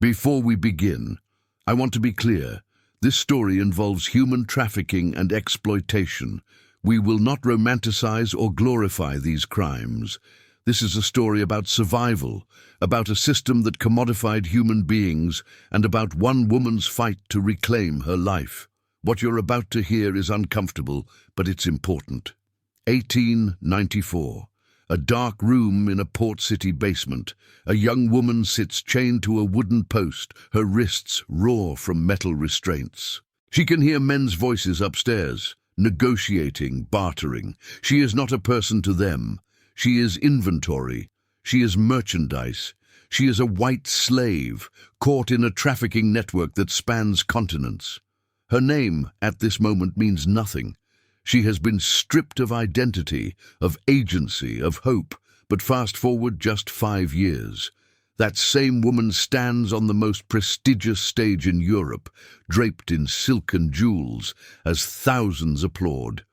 Before we begin, I want to be clear. This story involves human trafficking and exploitation. We will not romanticize or glorify these crimes. This is a story about survival, about a system that commodified human beings, and about one woman's fight to reclaim her life. What you're about to hear is uncomfortable, but it's important. 1894. A dark room in a port city basement. A young woman sits chained to a wooden post, her wrists raw from metal restraints. She can hear men's voices upstairs, negotiating, bartering. She is not a person to them. She is inventory. She is merchandise. She is a white slave, caught in a trafficking network that spans continents. Her name, at this moment, means nothing. She has been stripped of identity, of agency, of hope, but fast forward just 5 years. That same woman stands on the most prestigious stage in Europe, draped in silk and jewels, as thousands applaud.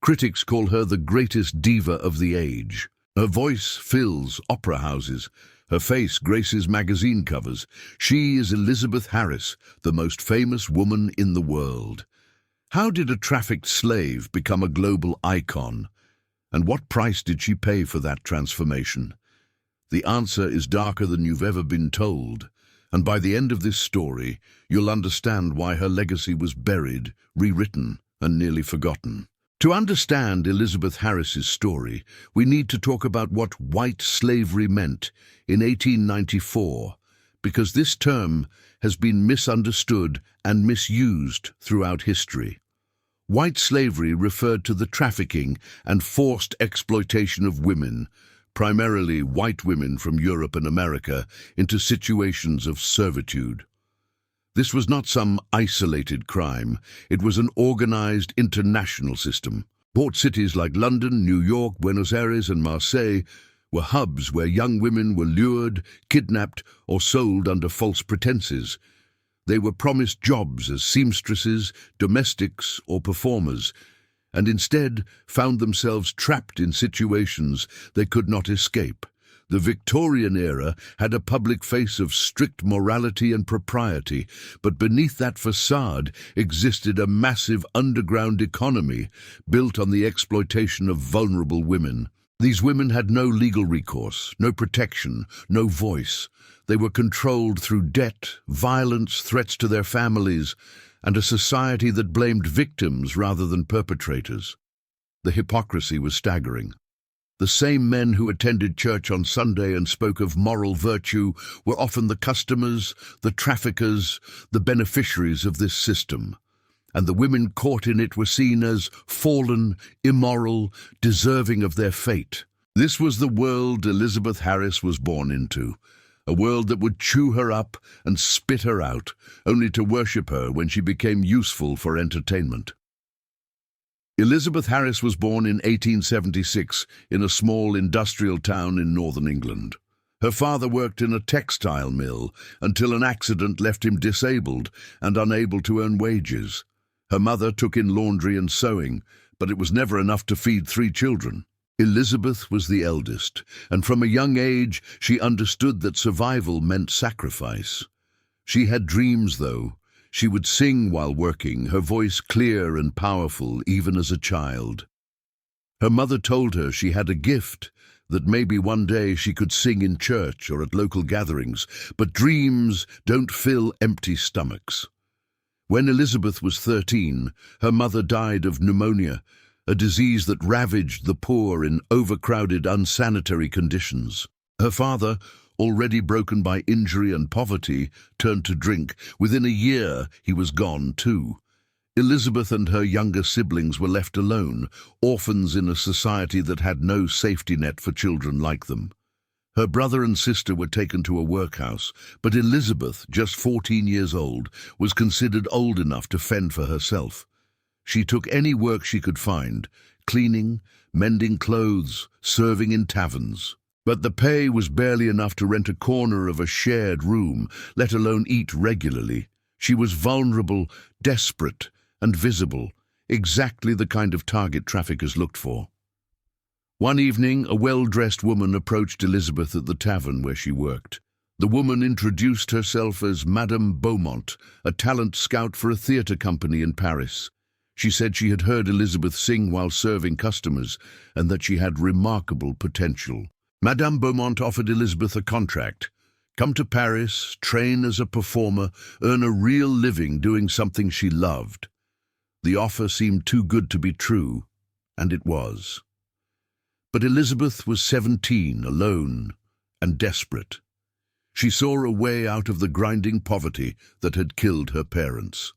Critics call her the greatest diva of the age. Her voice fills opera houses. Her face graces magazine covers. She is Elizabeth Harris, the most famous woman in the world. How did a trafficked slave become a global icon? And what price did she pay for that transformation? The answer is darker than you've ever been told. And by the end of this story, you'll understand why her legacy was buried, rewritten, and nearly forgotten. To understand Elizabeth Harris's story, we need to talk about what white slavery meant in 1894, because this term has been misunderstood and misused throughout history. White slavery referred to the trafficking and forced exploitation of women, primarily white women from Europe and America, into situations of servitude. This was not some isolated crime. It was an organized international system. Port cities like London, New York, Buenos Aires, and Marseille were hubs where young women were lured, kidnapped, or sold under false pretenses. They were promised jobs as seamstresses, domestics, or performers, and instead found themselves trapped in situations they could not escape. The Victorian era had a public face of strict morality and propriety, but beneath that facade existed a massive underground economy built on the exploitation of vulnerable women. These women had no legal recourse, no protection, no voice. They were controlled through debt, violence, threats to their families, and a society that blamed victims rather than perpetrators. The hypocrisy was staggering. The same men who attended church on Sunday and spoke of moral virtue were often the customers, the traffickers, the beneficiaries of this system. And the women caught in it were seen as fallen, immoral, deserving of their fate. This was the world Elizabeth Harris was born into, a world that would chew her up and spit her out, only to worship her when she became useful for entertainment. Elizabeth Harris was born in 1876 in a small industrial town in northern England. Her father worked in a textile mill until an accident left him disabled and unable to earn wages. Her mother took in laundry and sewing, but it was never enough to feed 3 children. Elizabeth was the eldest, and from a young age she understood that survival meant sacrifice. She had dreams, though. She would sing while working, her voice clear and powerful even as a child. Her mother told her she had a gift, that maybe one day she could sing in church or at local gatherings, but dreams don't fill empty stomachs. When Elizabeth was 13, her mother died of pneumonia, a disease that ravaged the poor in overcrowded, unsanitary conditions. Her father, already broken by injury and poverty, turned to drink. Within a year, he was gone too. Elizabeth and her younger siblings were left alone, orphans in a society that had no safety net for children like them. Her brother and sister were taken to a workhouse, but Elizabeth, just 14 years old, was considered old enough to fend for herself. She took any work she could find, cleaning, mending clothes, serving in taverns. But the pay was barely enough to rent a corner of a shared room, let alone eat regularly. She was vulnerable, desperate, and visible, exactly the kind of target traffickers looked for. One evening, a well-dressed woman approached Elizabeth at the tavern where she worked. The woman introduced herself as Madame Beaumont, a talent scout for a theatre company in Paris. She said she had heard Elizabeth sing while serving customers and that she had remarkable potential. Madame Beaumont offered Elizabeth a contract. Come to Paris, train as a performer, earn a real living doing something she loved. The offer seemed too good to be true, and it was. But Elizabeth was 17, alone, and desperate. She saw a way out of the grinding poverty that had killed her parents.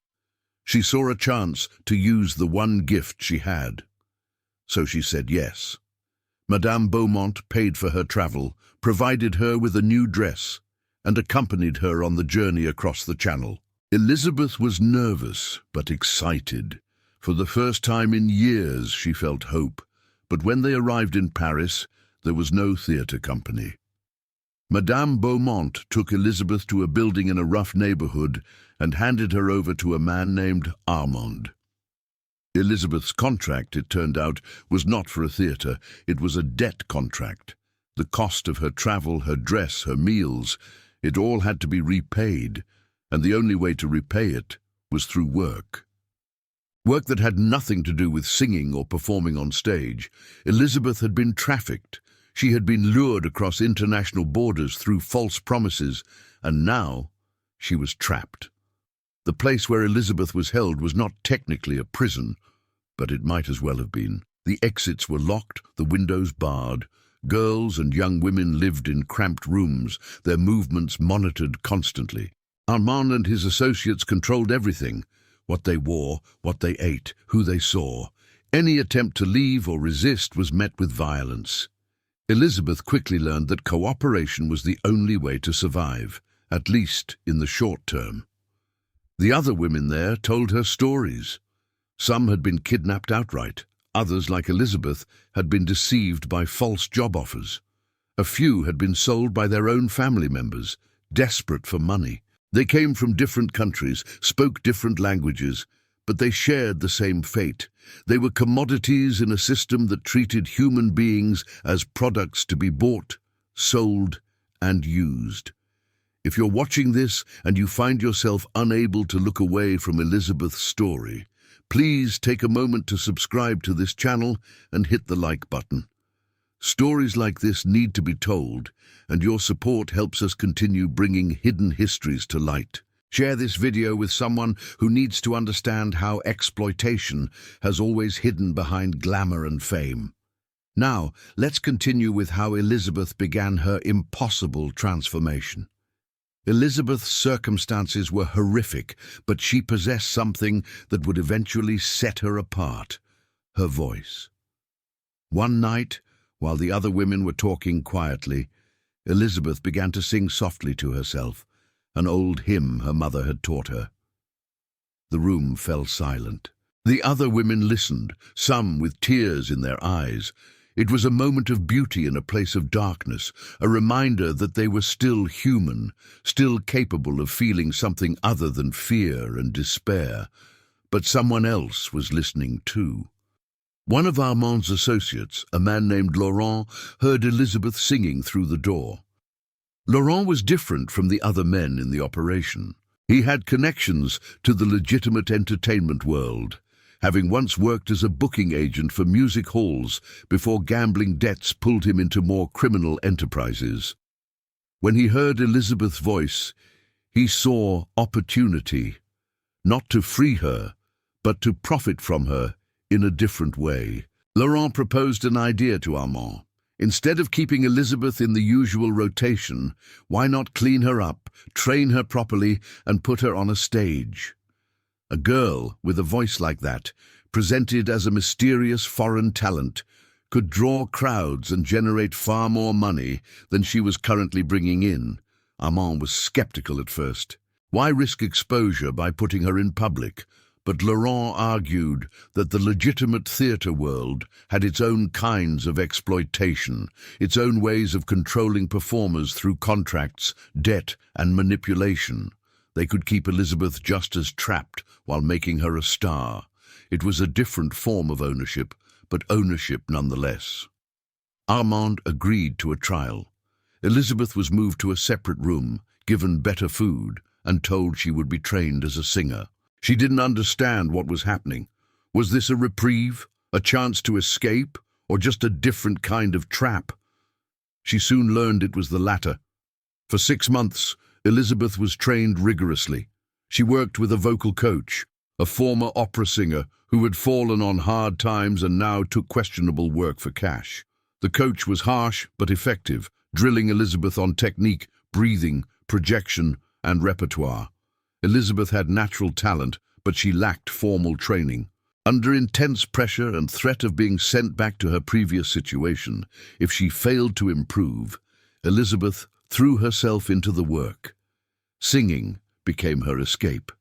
She saw a chance to use the one gift she had. So she said yes. Madame Beaumont paid for her travel, provided her with a new dress, and accompanied her on the journey across the Channel. Elizabeth was nervous but excited. For the first time in years she felt hope, but when they arrived in Paris, there was no theatre company. Madame Beaumont took Elizabeth to a building in a rough neighborhood and handed her over to a man named Armand. Elizabeth's contract, it turned out, was not for a theatre. It was a debt contract. The cost of her travel, her dress, her meals, it all had to be repaid, and the only way to repay it was through work. Work that had nothing to do with singing or performing on stage. Elizabeth had been trafficked. She had been lured across international borders through false promises, and now she was trapped. The place where Elizabeth was held was not technically a prison, but it might as well have been. The exits were locked, the windows barred. Girls and young women lived in cramped rooms, their movements monitored constantly. Armand and his associates controlled everything: what they wore, what they ate, who they saw. Any attempt to leave or resist was met with violence. Elizabeth quickly learned that cooperation was the only way to survive, at least in the short term. The other women there told her stories. Some had been kidnapped outright. Others, like Elizabeth, had been deceived by false job offers. A few had been sold by their own family members, desperate for money. They came from different countries, spoke different languages, but they shared the same fate. They were commodities in a system that treated human beings as products to be bought, sold, and used. If you're watching this and you find yourself unable to look away from Elizabeth's story, please take a moment to subscribe to this channel and hit the like button. Stories like this need to be told, and your support helps us continue bringing hidden histories to light. Share this video with someone who needs to understand how exploitation has always hidden behind glamour and fame. Now, let's continue with how Elizabeth began her impossible transformation. Elizabeth's circumstances were horrific, but she possessed something that would eventually set her apart: her voice. One night, while the other women were talking quietly, Elizabeth began to sing softly to herself, an old hymn her mother had taught her. The room fell silent. The other women listened, some with tears in their eyes. It was a moment of beauty in a place of darkness, a reminder that they were still human, still capable of feeling something other than fear and despair. But someone else was listening too. One of Armand's associates, a man named Laurent, heard Elizabeth singing through the door. Laurent was different from the other men in the operation. He had connections to the legitimate entertainment world, having once worked as a booking agent for music halls before gambling debts pulled him into more criminal enterprises. When he heard Elizabeth's voice, he saw opportunity, not to free her, but to profit from her in a different way. Laurent proposed an idea to Armand. Instead of keeping Elizabeth in the usual rotation, why not clean her up, train her properly, and put her on a stage? A girl with a voice like that, presented as a mysterious foreign talent, could draw crowds and generate far more money than she was currently bringing in. Armand was skeptical at first. Why risk exposure by putting her in public? But Laurent argued that the legitimate theatre world had its own kinds of exploitation, its own ways of controlling performers through contracts, debt, and manipulation. They could keep Elizabeth just as trapped while making her a star. It was a different form of ownership, but ownership nonetheless. Armand agreed to a trial. Elizabeth was moved to a separate room, given better food, and told she would be trained as a singer. She didn't understand what was happening. Was this a reprieve, a chance to escape, or just a different kind of trap? She soon learned it was the latter. For 6 months, Elizabeth was trained rigorously. She worked with a vocal coach, a former opera singer who had fallen on hard times and now took questionable work for cash. The coach was harsh but effective, drilling Elizabeth on technique, breathing, projection, and repertoire. Elizabeth had natural talent, but she lacked formal training. Under intense pressure and threat of being sent back to her previous situation, if she failed to improve, Elizabeth threw herself into the work. Singing became her escape,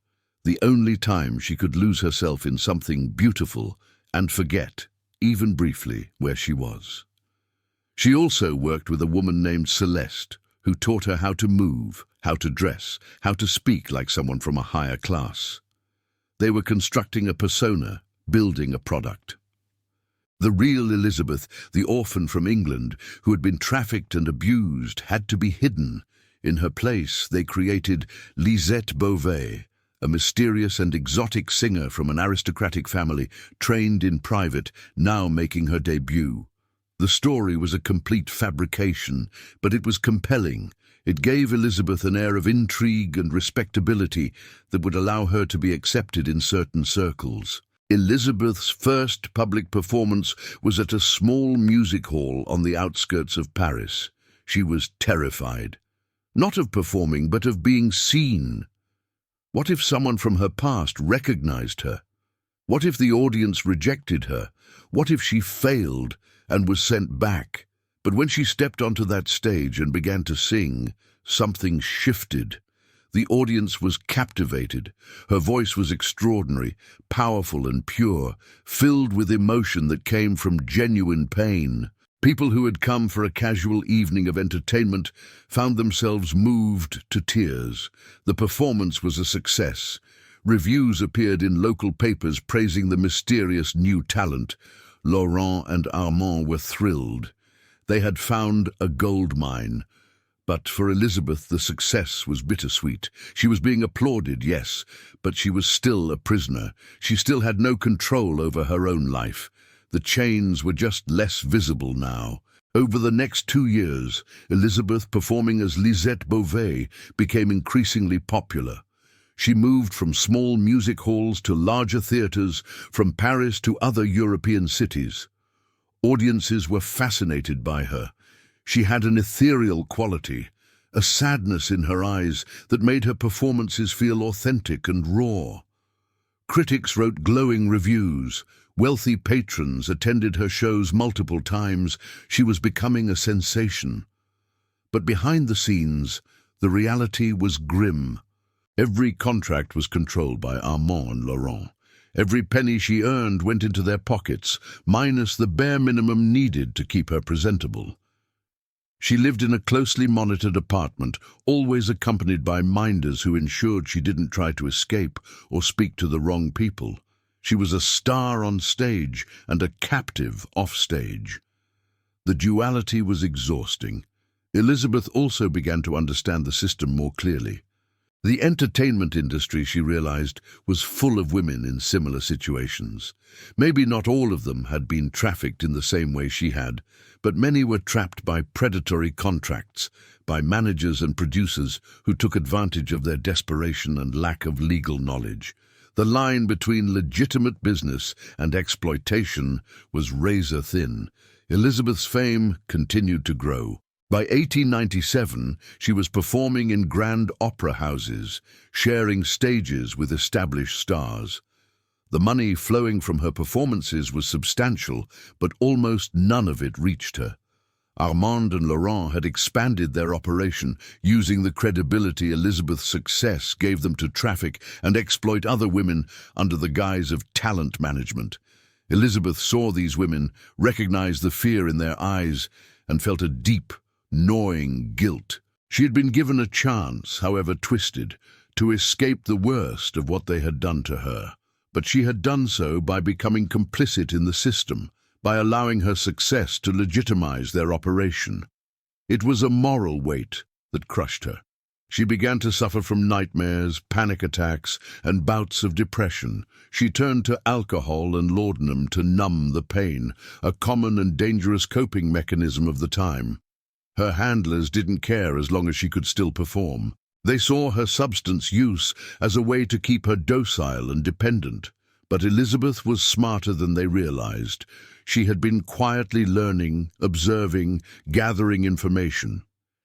the only time she could lose herself in something beautiful and forget, even briefly, where she was. She also worked with a woman named Celeste, who taught her how to move, how to dress, how to speak like someone from a higher class. They were constructing a persona, building a product. The real Elizabeth, the orphan from England, who had been trafficked and abused, had to be hidden. In her place, they created Lisette Beauvais, a mysterious and exotic singer from an aristocratic family, trained in private, now making her debut. The story was a complete fabrication, but it was compelling. It gave Elizabeth an air of intrigue and respectability that would allow her to be accepted in certain circles. Elizabeth's first public performance was at a small music hall on the outskirts of Paris. She was terrified, not of performing, but of being seen. What if someone from her past recognized her? What if the audience rejected her? What if she failed and was sent back? But when she stepped onto that stage and began to sing, something shifted. The audience was captivated. Her voice was extraordinary, powerful and pure, filled with emotion that came from genuine pain. People who had come for a casual evening of entertainment found themselves moved to tears. The performance was a success. Reviews appeared in local papers praising the mysterious new talent. Laurent and Armand were thrilled. They had found a gold mine. But for Elizabeth, the success was bittersweet. She was being applauded, yes, but she was still a prisoner. She still had no control over her own life. The chains were just less visible now. Over the next 2 years, Elizabeth, performing as Lisette Beauvais, became increasingly popular. She moved from small music halls to larger theaters, from Paris to other European cities. Audiences were fascinated by her. She had an ethereal quality, a sadness in her eyes that made her performances feel authentic and raw. Critics wrote glowing reviews. Wealthy patrons attended her shows multiple times. She was becoming a sensation. But behind the scenes, the reality was grim. Every contract was controlled by Armand and Laurent. Every penny she earned went into their pockets, minus the bare minimum needed to keep her presentable. She lived in a closely monitored apartment, always accompanied by minders who ensured she didn't try to escape or speak to the wrong people. She was a star on stage and a captive off stage. The duality was exhausting. Elizabeth also began to understand the system more clearly. The entertainment industry, she realized, was full of women in similar situations. Maybe not all of them had been trafficked in the same way she had, but many were trapped by predatory contracts, by managers and producers who took advantage of their desperation and lack of legal knowledge. The line between legitimate business and exploitation was razor thin. Elizabeth's fame continued to grow. By 1897, she was performing in grand opera houses, sharing stages with established stars. The money flowing from her performances was substantial, but almost none of it reached her. Armand and Laurent had expanded their operation, using the credibility Elizabeth's success gave them to traffic and exploit other women under the guise of talent management. Elizabeth saw these women, recognized the fear in their eyes, and felt a deep, gnawing guilt. She had been given a chance, however twisted, to escape the worst of what they had done to her. But she had done so by becoming complicit in the system, by allowing her success to legitimize their operation. It was a moral weight that crushed her. She began to suffer from nightmares, panic attacks, and bouts of depression. She turned to alcohol and laudanum to numb the pain, a common and dangerous coping mechanism of the time. Her handlers didn't care as long as she could still perform. They saw her substance use as a way to keep her docile and dependent. But Elizabeth was smarter than they realized. She had been quietly learning, observing, gathering information.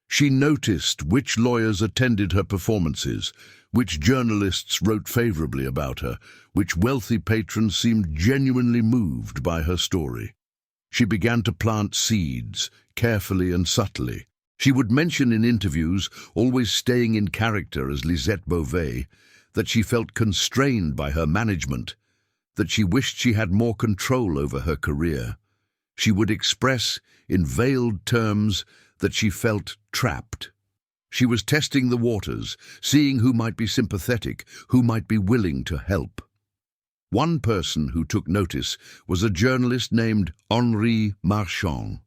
She noticed which lawyers attended her performances, which journalists wrote favorably about her, which wealthy patrons seemed genuinely moved by her story. She began to plant seeds, carefully and subtly. She would mention in interviews, always staying in character as Lisette Beauvais, that she felt constrained by her management, that she wished she had more control over her career. She would express, in veiled terms, that she felt trapped. She was testing the waters, seeing who might be sympathetic, who might be willing to help. One person who took notice was a journalist named Henri Marchand.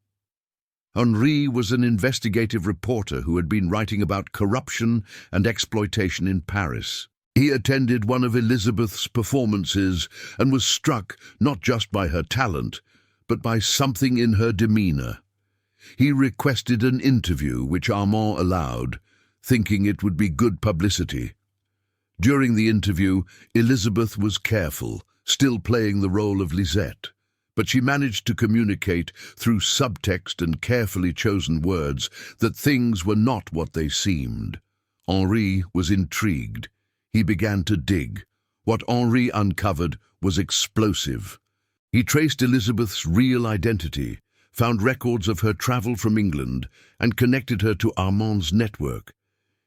Henri was an investigative reporter who had been writing about corruption and exploitation in Paris. He attended one of Elizabeth's performances and was struck not just by her talent, but by something in her demeanor. He requested an interview, which Armand allowed, thinking it would be good publicity. During the interview, Elizabeth was careful, still playing the role of Lisette, but she managed to communicate through subtext and carefully chosen words that things were not what they seemed. Henri was intrigued. He began to dig. What Henri uncovered was explosive. He traced Elizabeth's real identity, found records of her travel from England, and connected her to Armand's network.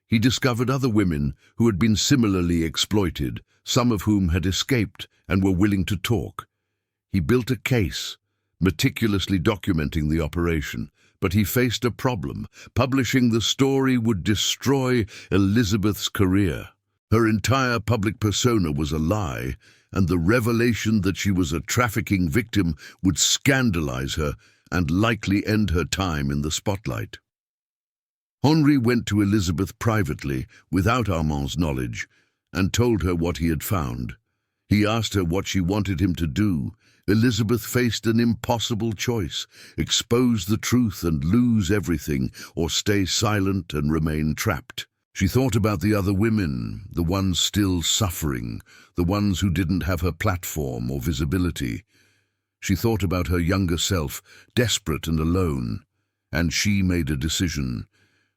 He discovered other women who had been similarly exploited, some of whom had escaped and were willing to talk. He built a case, meticulously documenting the operation, but he faced a problem. Publishing the story would destroy Elizabeth's career. Her entire public persona was a lie, and the revelation that she was a trafficking victim would scandalize her and likely end her time in the spotlight. Henri went to Elizabeth privately, without Armand's knowledge, and told her what he had found. He asked her what she wanted him to do. Elizabeth faced an impossible choice: expose the truth and lose everything, or stay silent and remain trapped. She thought about the other women, the ones still suffering, the ones who didn't have her platform or visibility. She thought about her younger self, desperate and alone, and she made a decision.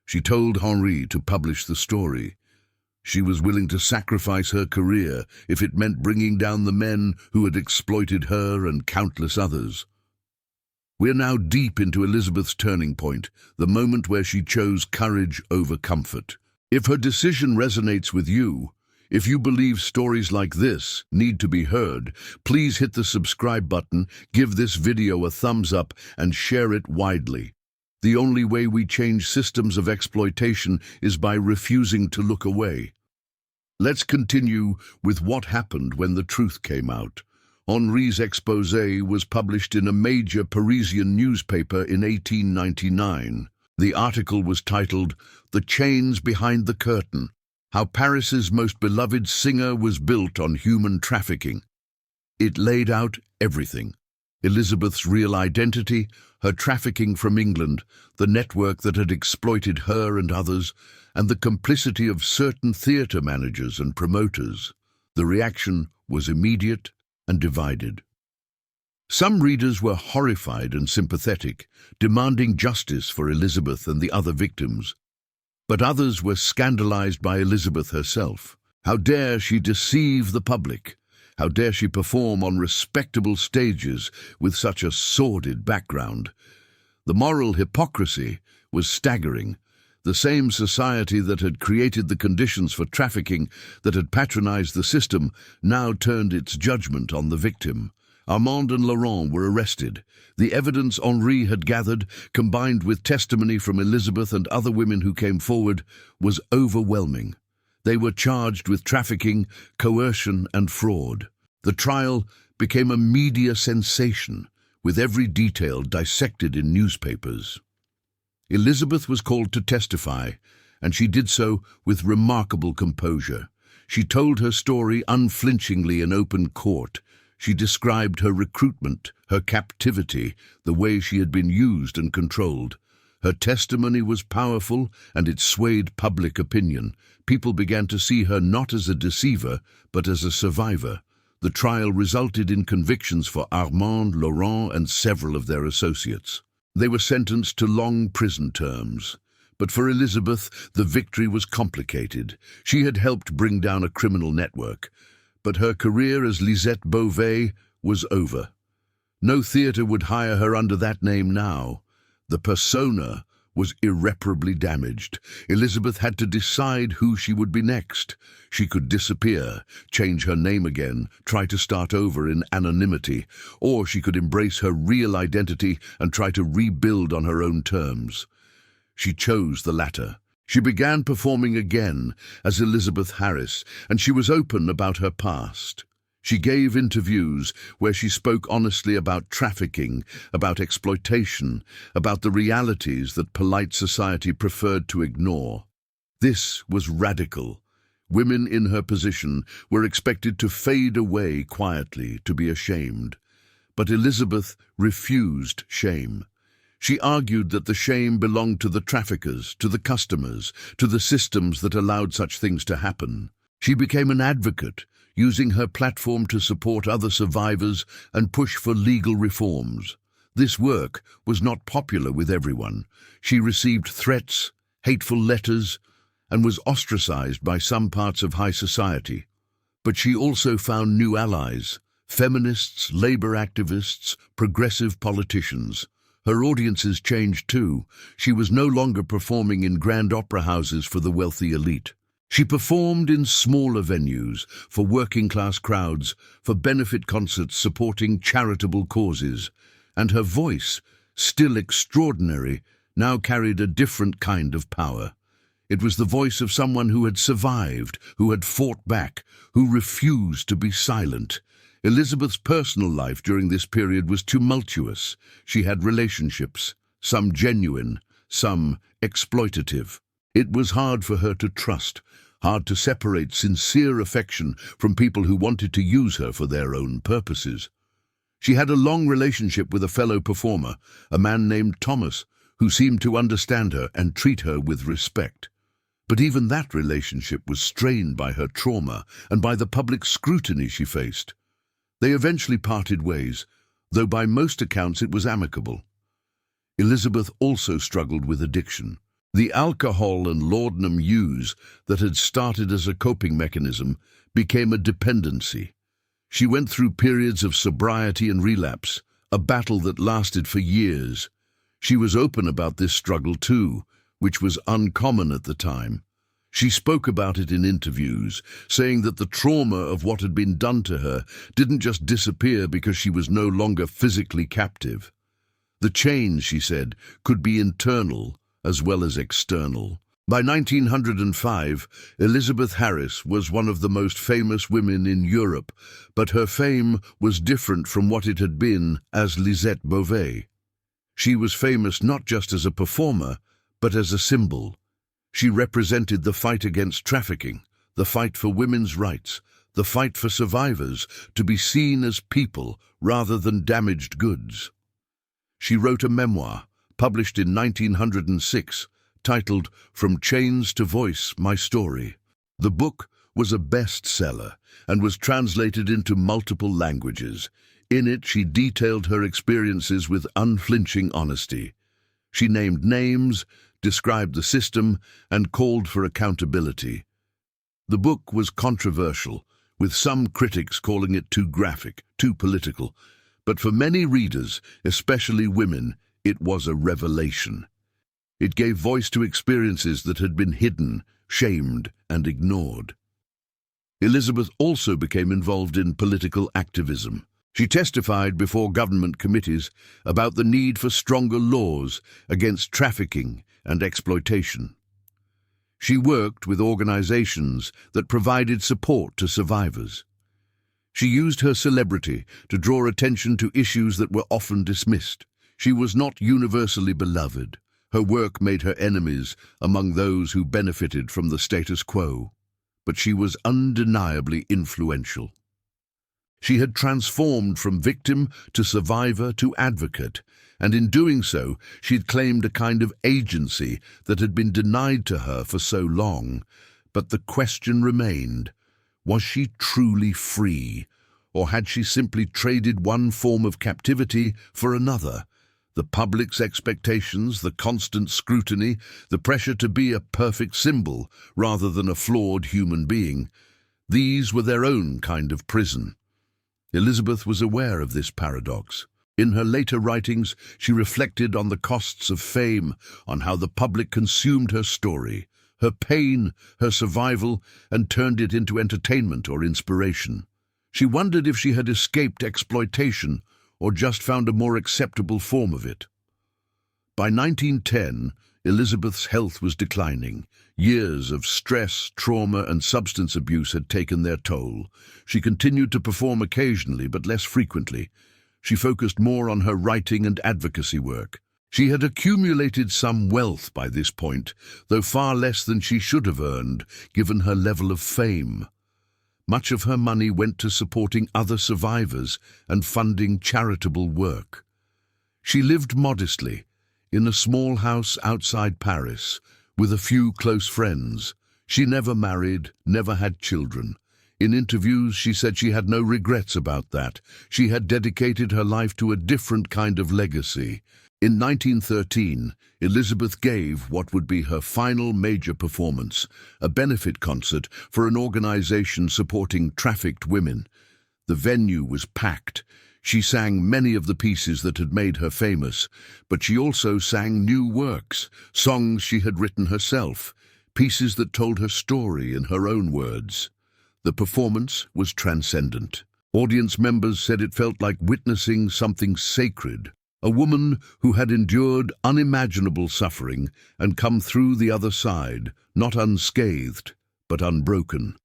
She told Henri to publish the story. She was willing to sacrifice her career if it meant bringing down the men who had exploited her and countless others. We're now deep into Elizabeth's turning point, the moment where she chose courage over comfort. If her decision resonates with you, if you believe stories like this need to be heard, please hit the subscribe button, give this video a thumbs up, and share it widely. The only way we change systems of exploitation is by refusing to look away. Let's continue with what happened when the truth came out. Henri's exposé was published in a major Parisian newspaper in 1899. The article was titled, "The Chains Behind the Curtain: How Paris's Most Beloved Singer Was Built on Human Trafficking." It laid out everything: Elizabeth's real identity, her trafficking from England, the network that had exploited her and others, and the complicity of certain theatre managers and promoters. The reaction was immediate and divided. Some readers were horrified and sympathetic, demanding justice for Elizabeth and the other victims. But others were scandalized by Elizabeth herself. How dare she deceive the public? How dare she perform on respectable stages with such a sordid background? The moral hypocrisy was staggering. The same society that had created the conditions for trafficking, that had patronized the system, now turned its judgment on the victim. Armand and Laurent were arrested. The evidence Henri had gathered, combined with testimony from Elizabeth and other women who came forward, was overwhelming. They were charged with trafficking, coercion, and fraud. The trial became a media sensation, with every detail dissected in newspapers. Elizabeth was called to testify, and she did so with remarkable composure. She told her story unflinchingly in open court. She described her recruitment, her captivity, the way she had been used and controlled. Her testimony was powerful, and it swayed public opinion. People began to see her not as a deceiver, but as a survivor. The trial resulted in convictions for Armand, Laurent, and several of their associates. They were sentenced to long prison terms. But for Elizabeth, the victory was complicated. She had helped bring down a criminal network, but her career as Lisette Beauvais was over. No theatre would hire her under that name now. The persona was irreparably damaged. Elizabeth had to decide who she would be next. She could disappear, change her name again, try to start over in anonymity, or she could embrace her real identity and try to rebuild on her own terms. She chose the latter. She began performing again as Elizabeth Harris, and she was open about her past. She gave interviews where she spoke honestly about trafficking, about exploitation, about the realities that polite society preferred to ignore. This was radical. Women in her position were expected to fade away quietly, to be ashamed. But Elizabeth refused shame. She argued that the shame belonged to the traffickers, to the customers, to the systems that allowed such things to happen. She became an advocate, using her platform to support other survivors and push for legal reforms. This work was not popular with everyone. She received threats, hateful letters, and was ostracized by some parts of high society. But she also found new allies: feminists, labor activists, progressive politicians. Her audiences changed too. She was no longer performing in grand opera houses for the wealthy elite. She performed in smaller venues, for working-class crowds, for benefit concerts supporting charitable causes. And her voice, still extraordinary, now carried a different kind of power. It was the voice of someone who had survived, who had fought back, who refused to be silent. Elizabeth's personal life during this period was tumultuous. She had relationships, some genuine, some exploitative. It was hard for her to trust, hard to separate sincere affection from people who wanted to use her for their own purposes. She had a long relationship with a fellow performer, a man named Thomas, who seemed to understand her and treat her with respect. But even that relationship was strained by her trauma and by the public scrutiny she faced. They eventually parted ways, though by most accounts it was amicable. Elizabeth also struggled with addiction. The alcohol and laudanum use that had started as a coping mechanism became a dependency. She went through periods of sobriety and relapse, a battle that lasted for years. She was open about this struggle too, which was uncommon at the time. She spoke about it in interviews, saying that the trauma of what had been done to her didn't just disappear because she was no longer physically captive. The change, she said, could be internal as well as external. By 1905, Elizabeth Harris was one of the most famous women in Europe, but her fame was different from what it had been as Lisette Beauvais. She was famous not just as a performer, but as a symbol. She represented the fight against trafficking, the fight for women's rights, the fight for survivors to be seen as people rather than damaged goods. She wrote a memoir, published in 1906, titled From Chains to Voice, My Story. The book was a bestseller and was translated into multiple languages. In it, she detailed her experiences with unflinching honesty. She named names, described the system, and called for accountability. The book was controversial, with some critics calling it too graphic, too political, but for many readers, especially women, it was a revelation. It gave voice to experiences that had been hidden, shamed, and ignored. Elizabeth also became involved in political activism. She testified before government committees about the need for stronger laws against trafficking and exploitation. She worked with organizations that provided support to survivors. She used her celebrity to draw attention to issues that were often dismissed. She was not universally beloved, Her work made her enemies among those who benefited from the status quo, but she was undeniably influential. She had transformed from victim to survivor to advocate, and in doing so, she had claimed a kind of agency that had been denied to her for so long. But the question remained, was she truly free, or had she simply traded one form of captivity for another? The public's expectations, the constant scrutiny, the pressure to be a perfect symbol rather than a flawed human being, these were their own kind of prison. Elizabeth was aware of this paradox. In her later writings, she reflected on the costs of fame, on how the public consumed her story, her pain, her survival, and turned it into entertainment or inspiration. She wondered if she had escaped exploitation or just found a more acceptable form of it. By 1910, Elizabeth's health was declining. Years of stress, trauma, and substance abuse had taken their toll. She continued to perform occasionally, but less frequently. She focused more on her writing and advocacy work. She had accumulated some wealth by this point, though far less than she should have earned, given her level of fame. Much of her money went to supporting other survivors and funding charitable work. She lived modestly, in a small house outside Paris, with a few close friends. She never married, never had children. In interviews, she said she had no regrets about that. She had dedicated her life to a different kind of legacy. In 1913, Elizabeth gave what would be her final major performance, a benefit concert for an organization supporting trafficked women. The venue was packed. She sang many of the pieces that had made her famous, but she also sang new works, songs she had written herself, pieces that told her story in her own words. The performance was transcendent. Audience members said it felt like witnessing something sacred. A woman who had endured unimaginable suffering and come through the other side, not unscathed, but unbroken.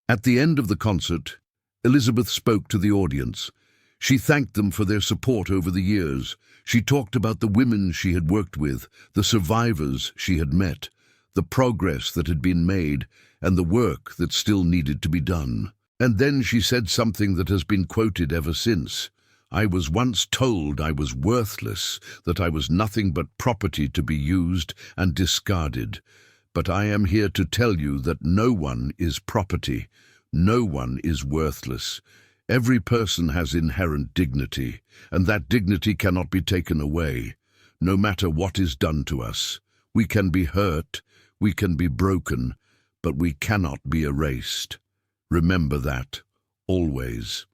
At the end of the concert, Elizabeth spoke to the audience. She thanked them for their support over the years. She talked about the women she had worked with, the survivors she had met, the progress that had been made, and the work that still needed to be done. And then she said something that has been quoted ever since. "I was once told I was worthless, that I was nothing but property to be used and discarded. But I am here to tell you that no one is property. No one is worthless. Every person has inherent dignity, and that dignity cannot be taken away, no matter what is done to us. We can be hurt, we can be broken, but we cannot be erased. Remember that, always."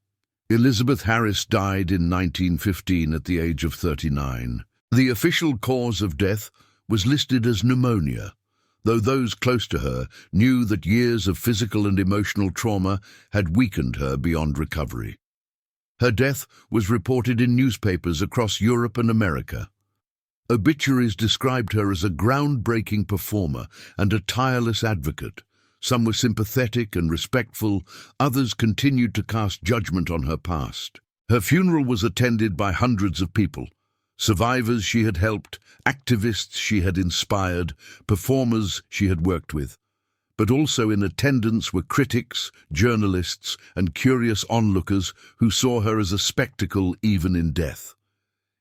Elizabeth Harris died in 1915 at the age of 39. The official cause of death was listed as pneumonia, though those close to her knew that years of physical and emotional trauma had weakened her beyond recovery. Her death was reported in newspapers across Europe and America. Obituaries described her as a groundbreaking performer and a tireless advocate. Some were sympathetic and respectful, others continued to cast judgment on her past. Her funeral was attended by hundreds of people. Survivors she had helped, activists she had inspired, performers she had worked with. But also in attendance were critics, journalists, and curious onlookers who saw her as a spectacle even in death.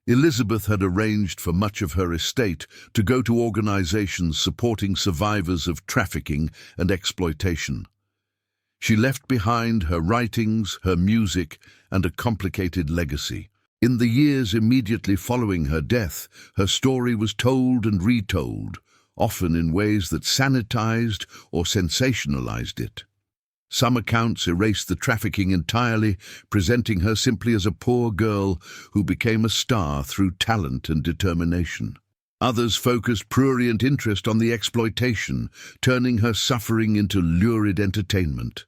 Elizabeth had arranged for much of her estate to go to organizations supporting survivors of trafficking and exploitation. She left behind her writings, her music, and a complicated legacy. In the years immediately following her death, her story was told and retold, often in ways that sanitized or sensationalized it. Some accounts erased the trafficking entirely, presenting her simply as a poor girl who became a star through talent and determination. Others focused prurient interest on the exploitation, turning her suffering into lurid entertainment.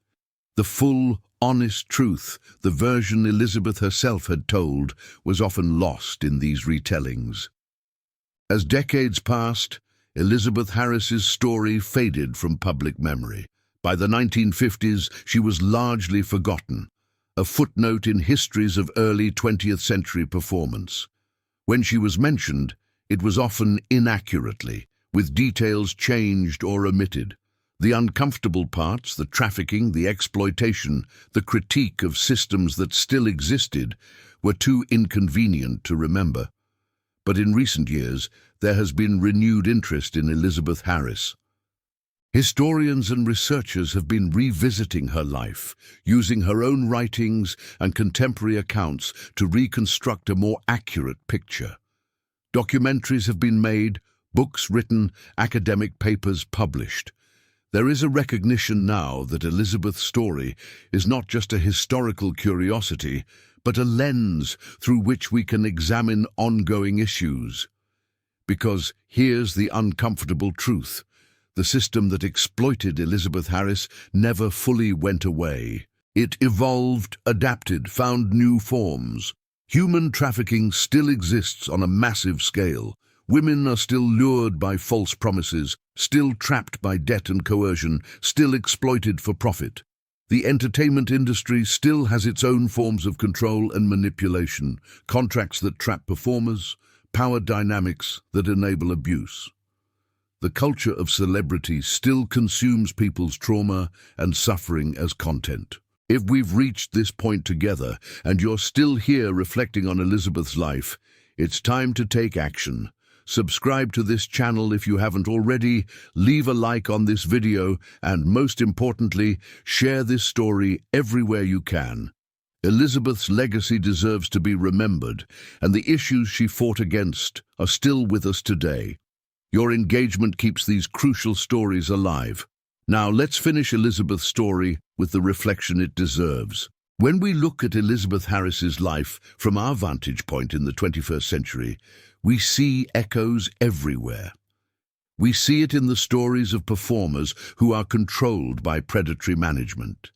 The full, honest truth, the version Elizabeth herself had told, was often lost in these retellings. As decades passed, Elizabeth Harris's story faded from public memory. By the 1950s, she was largely forgotten, a footnote in histories of early 20th century performance. When she was mentioned, It was often inaccurately, with details changed or omitted. The uncomfortable parts, the trafficking, the exploitation, the critique of systems that still existed, were too inconvenient to remember. But in recent years, there has been renewed interest in Elizabeth Harris. Historians and researchers have been revisiting her life, using her own writings and contemporary accounts to reconstruct a more accurate picture. Documentaries have been made, books written, academic papers published. There is a recognition now that Elizabeth's story is not just a historical curiosity, but a lens through which we can examine ongoing issues. Because here's the uncomfortable truth. The system that exploited Elizabeth Harris never fully went away. It evolved, adapted, found new forms. Human trafficking still exists on a massive scale. Women are still lured by false promises, still trapped by debt and coercion, still exploited for profit. The entertainment industry still has its own forms of control and manipulation, contracts that trap performers, power dynamics that enable abuse. The culture of celebrity still consumes people's trauma and suffering as content. If we've reached this point together and you're still here reflecting on Elizabeth's life, it's time to take action. Subscribe to this channel if you haven't already, leave a like on this video, and most importantly, share this story everywhere you can. Elizabeth's legacy deserves to be remembered, and the issues she fought against are still with us today. Your engagement keeps these crucial stories alive. Now let's finish Elizabeth's story with the reflection it deserves. When we look at Elizabeth Harris's life from our vantage point in the 21st century, we see echoes everywhere. We see it in the stories of performers who are controlled by predatory management.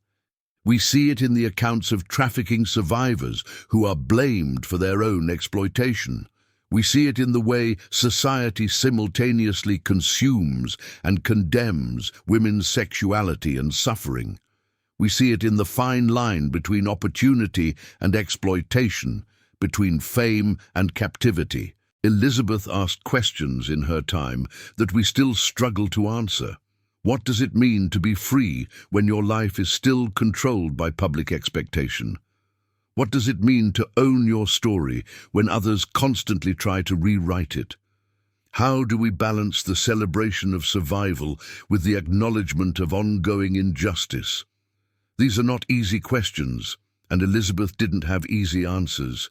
We see it in the accounts of trafficking survivors who are blamed for their own exploitation. We see it in the way society simultaneously consumes and condemns women's sexuality and suffering. We see it in the fine line between opportunity and exploitation, between fame and captivity. Elizabeth asked questions in her time that we still struggle to answer. What does it mean to be free when your life is still controlled by public expectation? What does it mean to own your story when others constantly try to rewrite it? How do we balance the celebration of survival with the acknowledgement of ongoing injustice? These are not easy questions, and Elizabeth didn't have easy answers,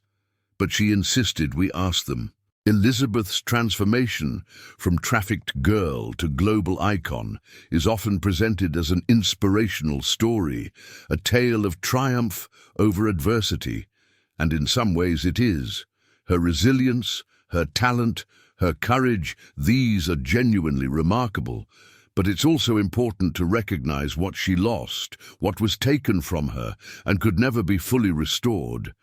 but she insisted we ask them. Elizabeth's transformation from trafficked girl to global icon is often presented as an inspirational story, a tale of triumph over adversity, and in some ways it is. Her resilience, her talent, her courage, these are genuinely remarkable. But it's also important to recognize what she lost, what was taken from her and could never be fully restored.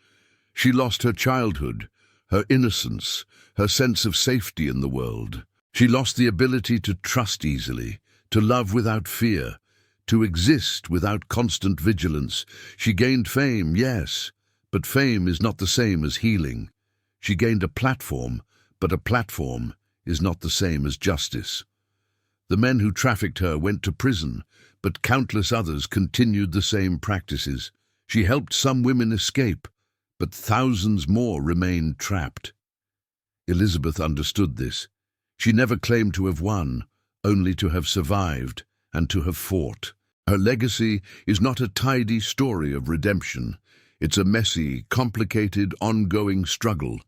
She lost her childhood, her innocence, her sense of safety in the world. She lost the ability to trust easily, to love without fear, to exist without constant vigilance. She gained fame, yes, but fame is not the same as healing. She gained a platform, but a platform is not the same as justice. The men who trafficked her went to prison, but countless others continued the same practices. She helped some women escape, but thousands more remained trapped. Elizabeth understood this. She never claimed to have won, only to have survived and to have fought. Her legacy is not a tidy story of redemption. It's a messy, complicated, ongoing struggle.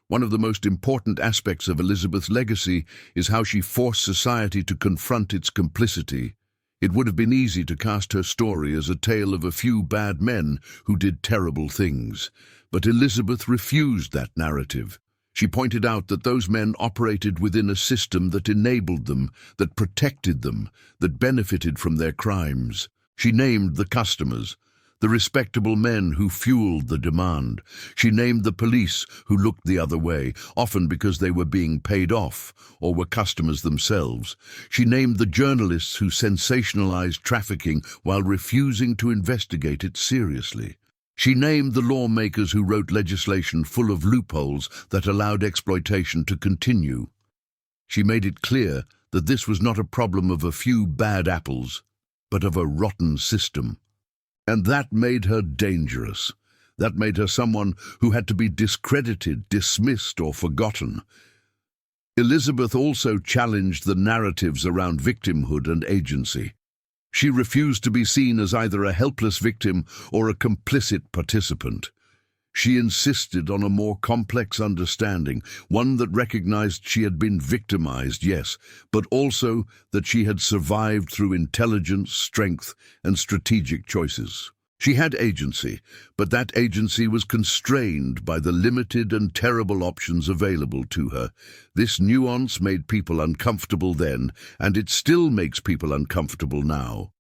One of the most important aspects of Elizabeth's legacy is how she forced society to confront its complicity. It would have been easy to cast her story as a tale of a few bad men who did terrible things. But Elizabeth refused that narrative. She pointed out that those men operated within a system that enabled them, that protected them, that benefited from their crimes. She named the customers, the respectable men who fueled the demand. She named the police who looked the other way, often because they were being paid off or were customers themselves. She named the journalists who sensationalized trafficking while refusing to investigate it seriously. She named the lawmakers who wrote legislation full of loopholes that allowed exploitation to continue. She made it clear that this was not a problem of a few bad apples, but of a rotten system. And that made her dangerous. That made her someone who had to be discredited, dismissed, or forgotten. Elizabeth also challenged the narratives around victimhood and agency. She refused to be seen as either a helpless victim or a complicit participant. She insisted on a more complex understanding, one that recognized she had been victimized, yes, but also that she had survived through intelligence, strength, and strategic choices. She had agency, but that agency was constrained by the limited and terrible options available to her. This nuance made people uncomfortable then, and it still makes people uncomfortable now.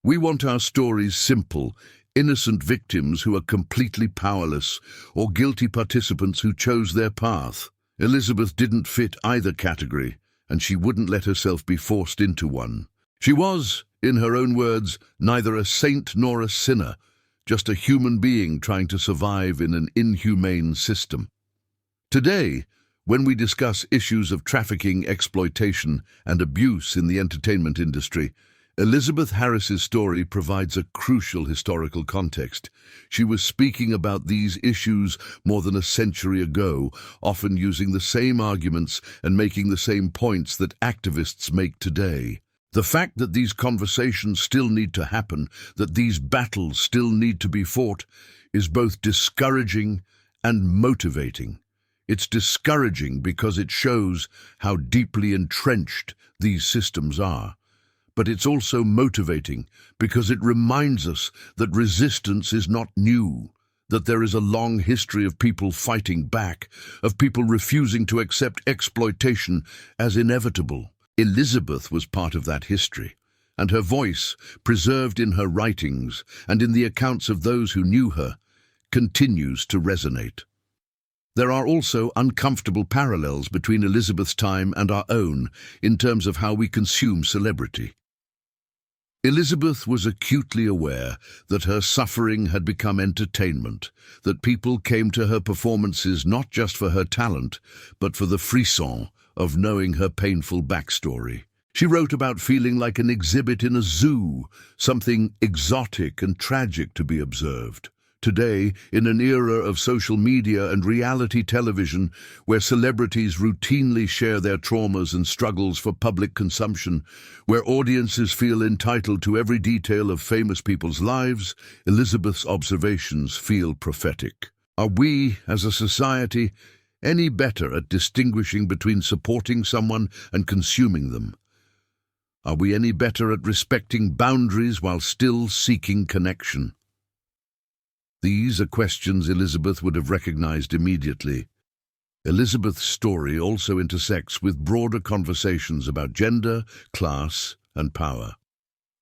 We want our stories simple, innocent victims who are completely powerless, or guilty participants who chose their path. Elizabeth didn't fit either category, and she wouldn't let herself be forced into one. She was, in her own words, neither a saint nor a sinner, just a human being trying to survive in an inhumane system. Today, when we discuss issues of trafficking, exploitation, and abuse in the entertainment industry, Elizabeth Harris's story provides a crucial historical context. She was speaking about these issues more than a century ago, often using the same arguments and making the same points that activists make today. The fact that these conversations still need to happen, that these battles still need to be fought, is both discouraging and motivating. It's discouraging because it shows how deeply entrenched these systems are. But it's also motivating because it reminds us that resistance is not new, that there is a long history of people fighting back, of people refusing to accept exploitation as inevitable. Elizabeth was part of that history, and her voice, preserved in her writings and in the accounts of those who knew her, continues to resonate. There are also uncomfortable parallels between Elizabeth's time and our own in terms of how we consume celebrity. Elizabeth was acutely aware that her suffering had become entertainment, that people came to her performances not just for her talent, but for the frisson of knowing her painful backstory. She wrote about feeling like an exhibit in a zoo, something exotic and tragic to be observed. Today, in an era of social media and reality television, where celebrities routinely share their traumas and struggles for public consumption, where audiences feel entitled to every detail of famous people's lives, Elizabeth's observations feel prophetic. Are we, as a society, any better at distinguishing between supporting someone and consuming them? Are we any better at respecting boundaries while still seeking connection? These are questions Elizabeth would have recognized immediately. Elizabeth's story also intersects with broader conversations about gender, class, and power.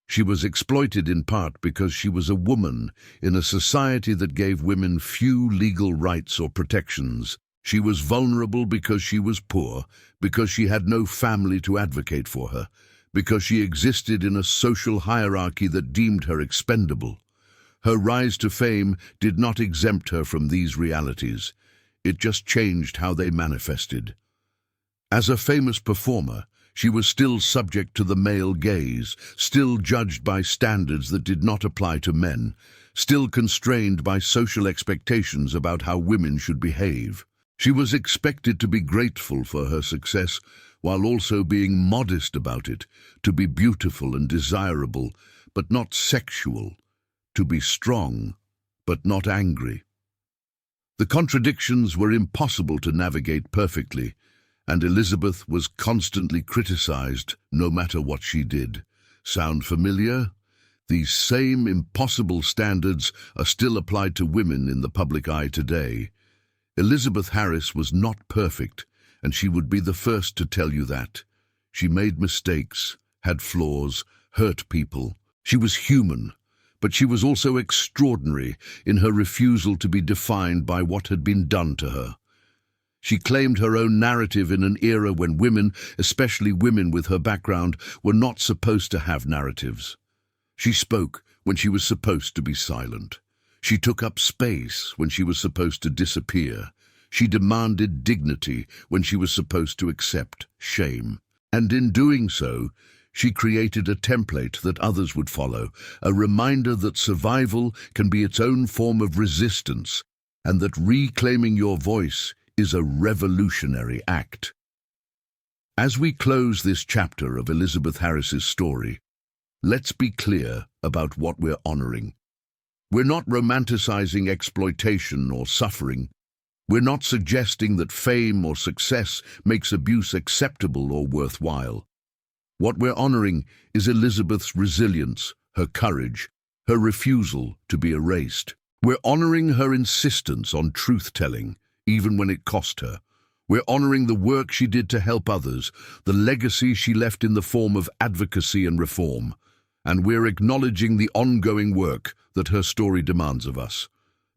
She was exploited in part because she was a woman in a society that gave women few legal rights or protections. She was vulnerable because she was poor, because she had no family to advocate for her, because she existed in a social hierarchy that deemed her expendable. Her rise to fame did not exempt her from these realities. It just changed how they manifested. As a famous performer, she was still subject to the male gaze, still judged by standards that did not apply to men, still constrained by social expectations about how women should behave. She was expected to be grateful for her success, while also being modest about it, to be beautiful and desirable, but not sexual, to be strong, but not angry. The contradictions were impossible to navigate perfectly, and Elizabeth was constantly criticized no matter what she did. Sound familiar? These same impossible standards are still applied to women in the public eye today. Elizabeth Harris was not perfect, and she would be the first to tell you that. She made mistakes, had flaws, hurt people. She was human, but she was also extraordinary in her refusal to be defined by what had been done to her. She claimed her own narrative in an era when women, especially women with her background, were not supposed to have narratives. She spoke when she was supposed to be silent. She took up space when she was supposed to disappear. She demanded dignity when she was supposed to accept shame. And in doing so, she created a template that others would follow, a reminder that survival can be its own form of resistance, and that reclaiming your voice is a revolutionary act. As we close this chapter of Elizabeth Harris's story, let's be clear about what we're honoring. We're not romanticizing exploitation or suffering. We're not suggesting that fame or success makes abuse acceptable or worthwhile. What we're honoring is Elizabeth's resilience, her courage, her refusal to be erased. We're honoring her insistence on truth-telling, even when it cost her. We're honoring the work she did to help others, the legacy she left in the form of advocacy and reform. And we're acknowledging the ongoing work that her story demands of us.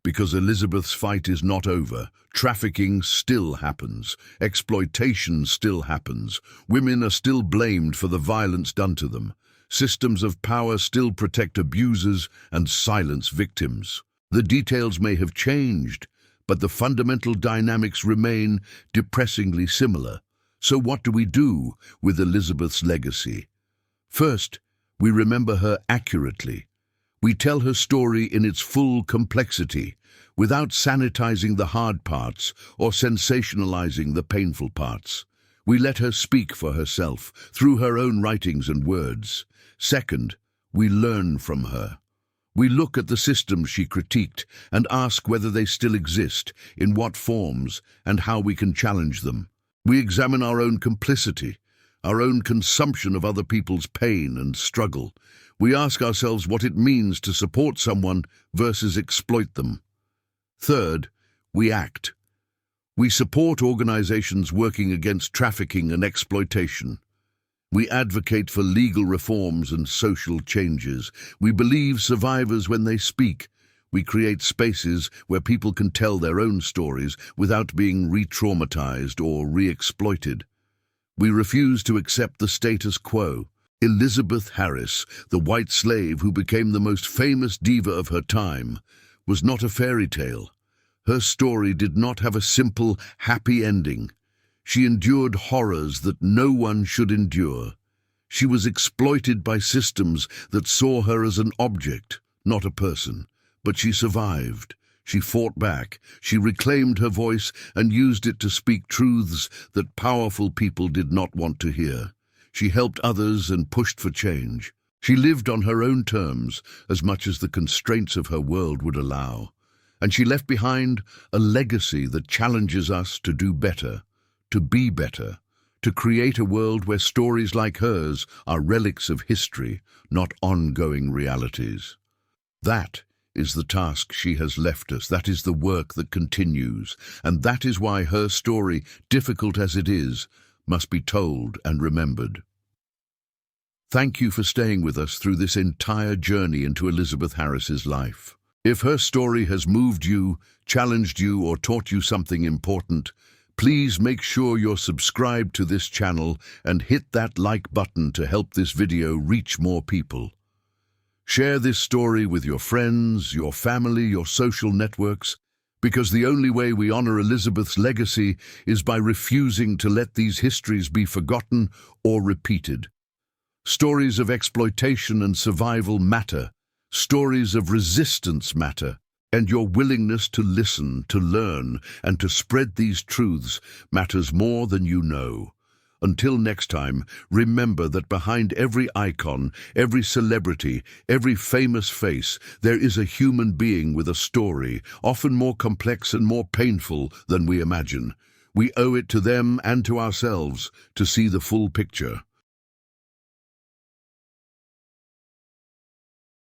Because Elizabeth's fight is not over. Trafficking still happens. Exploitation still happens. Women are still blamed for the violence done to them. Systems of power still protect abusers and silence victims. The details may have changed, but the fundamental dynamics remain depressingly similar. So what do we do with Elizabeth's legacy? First, we remember her accurately. We tell her story in its full complexity, without sanitizing the hard parts or sensationalizing the painful parts. We let her speak for herself through her own writings and words. Second, we learn from her. We look at the systems she critiqued and ask whether they still exist, in what forms, and how we can challenge them. We examine our own complicity, our own consumption of other people's pain and struggle. We ask ourselves what it means to support someone versus exploit them. Third, we act. We support organizations working against trafficking and exploitation. We advocate for legal reforms and social changes. We believe survivors when they speak. We create spaces where people can tell their own stories without being re-traumatized or re-exploited. We refuse to accept the status quo. Elizabeth Harris, the white slave who became the most famous diva of her time, was not a fairy tale. Her story did not have a simple, happy ending. She endured horrors that no one should endure. She was exploited by systems that saw her as an object, not a person. But she survived. She fought back. She reclaimed her voice and used it to speak truths that powerful people did not want to hear. She helped others and pushed for change. She lived on her own terms as much as the constraints of her world would allow. And she left behind a legacy that challenges us to do better, to be better, to create a world where stories like hers are relics of history, not ongoing realities. That is the task she has left us. That is the work that continues. And that is why her story, difficult as it is, must be told and remembered. Thank you for staying with us through this entire journey into Elizabeth Harris's life. If her story has moved you, challenged you, or taught you something important, please make sure you're subscribed to this channel and hit that like button to help this video reach more people. Share this story with your friends, your family, your social networks, because the only way we honor Elizabeth's legacy is by refusing to let these histories be forgotten or repeated. Stories of exploitation and survival matter. Stories of resistance matter. And your willingness to listen, to learn, and to spread these truths matters more than you know. Until next time, remember that behind every icon, every celebrity, every famous face, there is a human being with a story, often more complex and more painful than we imagine. We owe it to them and to ourselves to see the full picture.